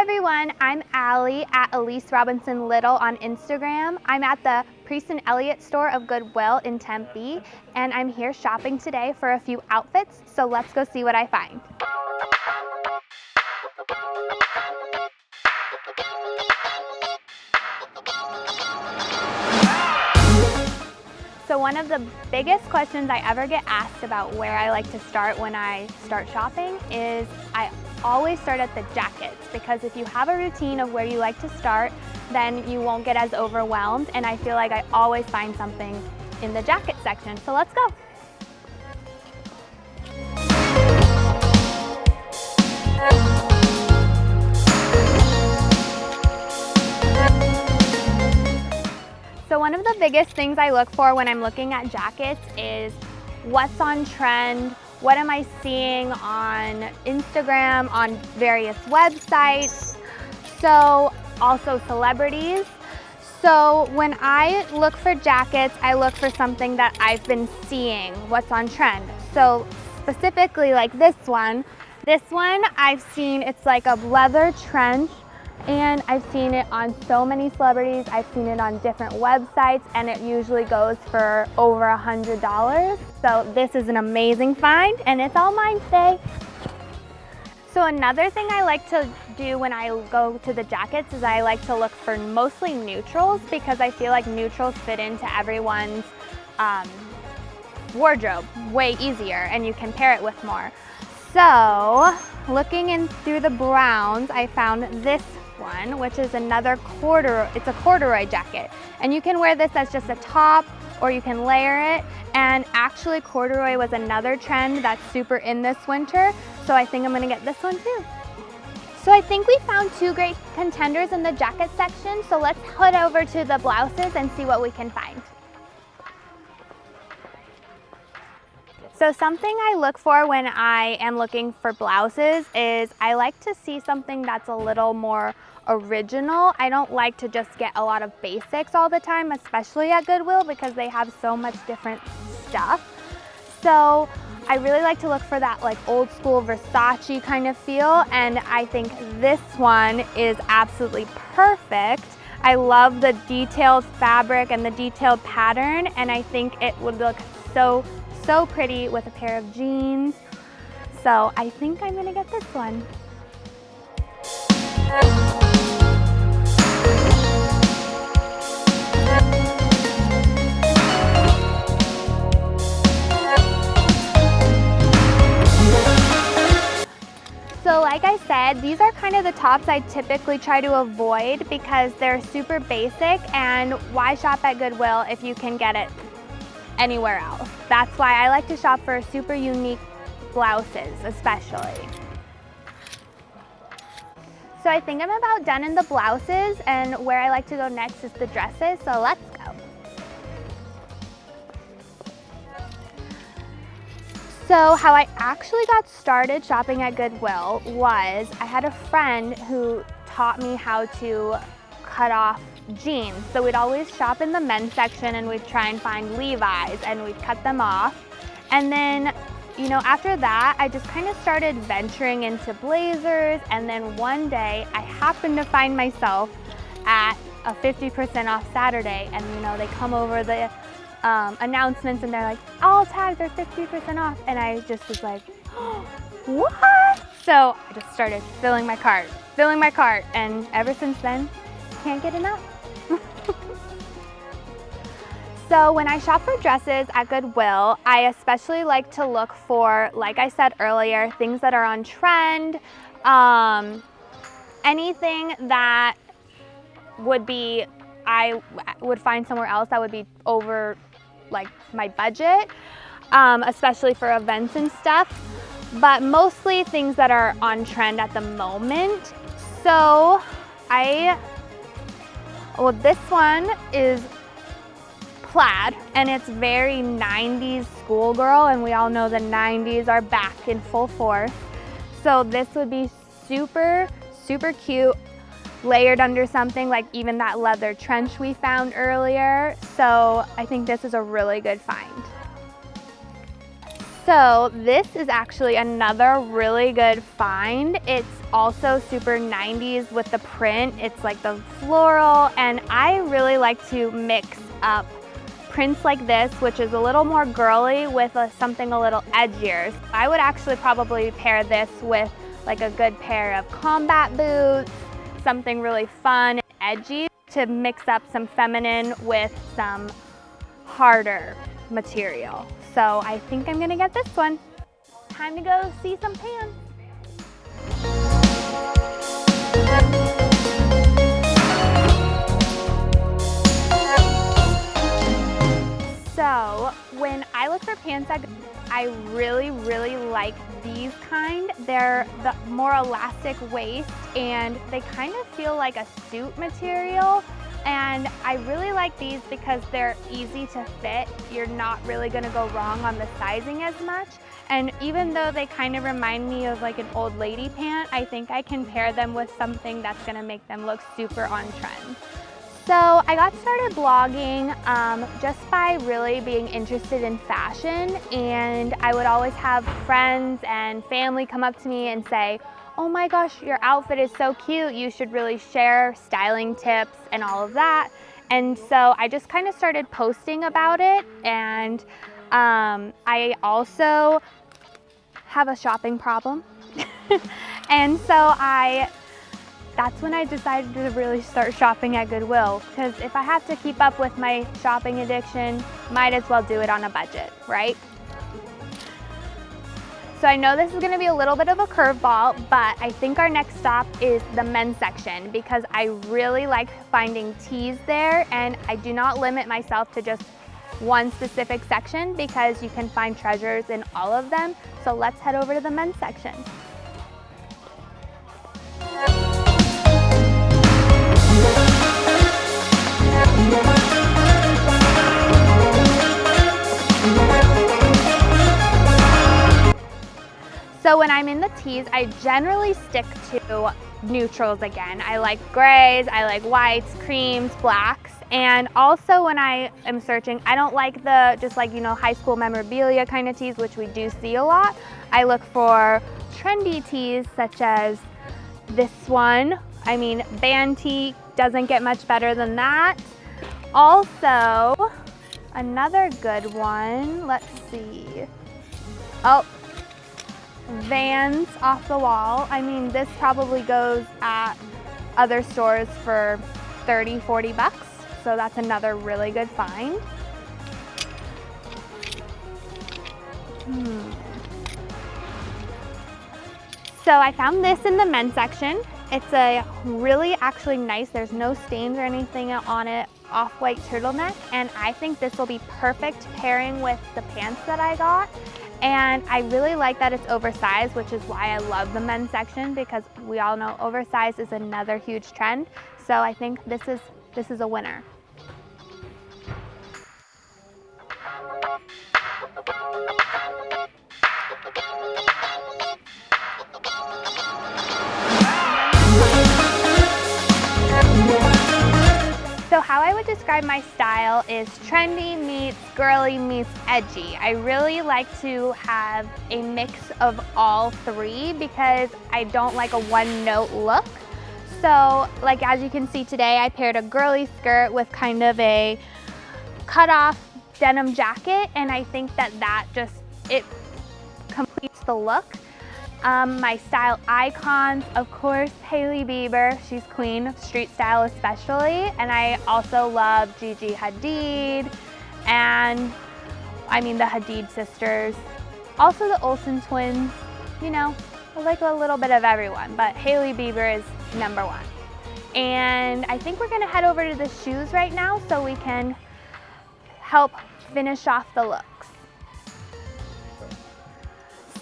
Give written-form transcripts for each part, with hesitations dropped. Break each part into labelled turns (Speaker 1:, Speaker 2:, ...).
Speaker 1: everyone, I'm Allie at Elise Robinson Little on Instagram. I'm at the Priest and Elliot store of Goodwill in Tempe, and I'm here shopping today for a few outfits, so let's go see what I find. So one of the biggest questions I ever get asked about where I like to start when I start shopping is I always start at the jackets, because if you have a routine of where you like to start, then you won't get as overwhelmed, and I feel like I always find something in the jacket section. So let's go. So one of the biggest things I look for when I'm looking at jackets is what's on trend, what am I seeing on Instagram, on various websites, so also celebrities. So when I look for jackets, I look for something that I've been seeing, what's on trend. So specifically like this one I've seen, it's like a leather trench, and I've seen it on so many celebrities. I've seen it on different websites, and it usually goes for over $100. So this is an amazing find, and it's all mine today. So another thing I like to do when I go to the jackets is I like to look for mostly neutrals, because I feel like neutrals fit into everyone's wardrobe way easier, and you can pair it with more. So looking in through the browns, I found this one, which is another it's a corduroy jacket, and you can wear this as just a top or you can layer it. And actually corduroy was another trend that's super in this winter, so I think I'm gonna get this one too. So I think we found two great contenders in the jacket section, so let's head over to the blouses and see what we can find. So something I look for when I am looking for blouses is I like to see something that's a little more original. I don't like to just get a lot of basics all the time, especially at Goodwill, because they have so much different stuff. So I really like to look for that like old school Versace kind of feel, and I think this one is absolutely perfect. I love the detailed fabric and the detailed pattern, and I think it would look so pretty with a pair of jeans. So I think I'm gonna get this one. So like I said, these are kind of the tops I typically try to avoid because they're super basic, and why shop at Goodwill if you can get it anywhere else? That's why I like to shop for super unique blouses, especially. So I think I'm about done in the blouses, and where I like to go next is the dresses, so let's go. So how I actually got started shopping at Goodwill was I had a friend who taught me how to cut off jeans. So we'd always shop in the men's section and we'd try and find Levi's and we'd cut them off. And then, you know, after that, I just kind of started venturing into blazers, and then one day I happened to find myself at a 50% off Saturday, and you know, they come over the announcements and they're like, all tags are 50% off, and I just was like, oh, what? So I just started filling my cart, and ever since then, can't get enough. So when I shop for dresses at Goodwill, I especially like to look for, like I said earlier, things that are on trend, anything that I would find somewhere else that would be over like my budget, especially for events and stuff, but mostly things that are on trend at the moment. So this one is plaid, and it's very 90s schoolgirl, and we all know the 90s are back in full force. So this would be super cute, layered under something like even that leather trench we found earlier. So I think this is a really good find. So this is actually another really good find. It's also super 90s with the print. It's like the floral, and I really like to mix up prints like this, which is a little more girly, with something a little edgier. I would actually probably pair this with like a good pair of combat boots, something really fun and edgy to mix up some feminine with some harder material. So I think I'm gonna get this one. Time to go see some pants. So when I look for pants at Goodwill, I really like these kind. They're the more elastic waist and they kind of feel like a suit material. And I really like these because they're easy to fit. You're not really gonna go wrong on the sizing as much. And even though they kind of remind me of like an old lady pant, I think I can pair them with something that's gonna make them look super on trend. So I got started blogging just by really being interested in fashion, and I would always have friends and family come up to me and say, oh my gosh, your outfit is so cute, you should really share styling tips and all of that. And so I just kind of started posting about it, and I also have a shopping problem. And so that's when I decided to really start shopping at Goodwill, because if I have to keep up with my shopping addiction, might as well do it on a budget, right? So I know this is gonna be a little bit of a curveball, but I think our next stop is the men's section, because I really like finding tees there, and I do not limit myself to just one specific section because you can find treasures in all of them. So let's head over to the men's section. So when I'm in the tees, I generally stick to neutrals again. I like grays, I like whites, creams, blacks. And also when I am searching, I don't like the just like, you know, high school memorabilia kind of tees, which we do see a lot. I look for trendy tees such as this one. I mean, band tee doesn't get much better than that. Also, another good one, let's see. Oh, Vans off the wall. I mean, this probably goes at other stores for 30, 40 bucks. So that's another really good find. So I found this in the men's section. It's a really actually nice, there's no stains or anything on it, off-white turtleneck, and I think this will be perfect pairing with the pants that I got. And I really like that it's oversized, which is why I love the men's section, because we all know oversized is another huge trend. So I think this is a winner. So how I would describe my style is trendy meets girly meets edgy. I really like to have a mix of all three because I don't like a one-note look. So like as you can see today, I paired a girly skirt with kind of a cut-off denim jacket, and I think that it completes the look. My style icons, of course, Hailey Bieber, she's queen of street style especially, and I also love Gigi Hadid, and I mean the Hadid sisters, also the Olsen twins. You know, I like a little bit of everyone, but Hailey Bieber is number one. And I think we're gonna head over to the shoes right now so we can help finish off the looks.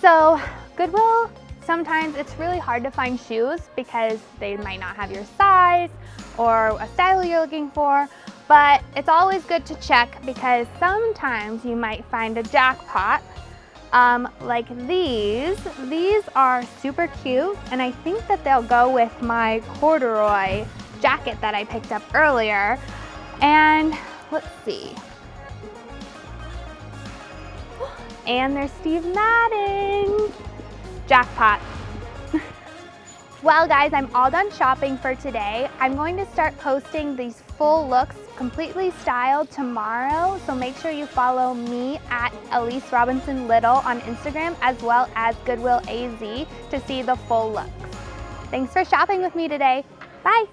Speaker 1: So Goodwill, sometimes it's really hard to find shoes because they might not have your size or a style you're looking for, but it's always good to check because sometimes you might find a jackpot. Like these are super cute, and I think that they'll go with my corduroy jacket that I picked up earlier. And let's see. And there's Steve Madden. Jackpot. Well guys, I'm all done shopping for today. I'm going to start posting these full looks completely styled tomorrow, so make sure you follow me at Elise Robinson Little on Instagram as well as Goodwill AZ to see the full looks. Thanks for shopping with me today. Bye.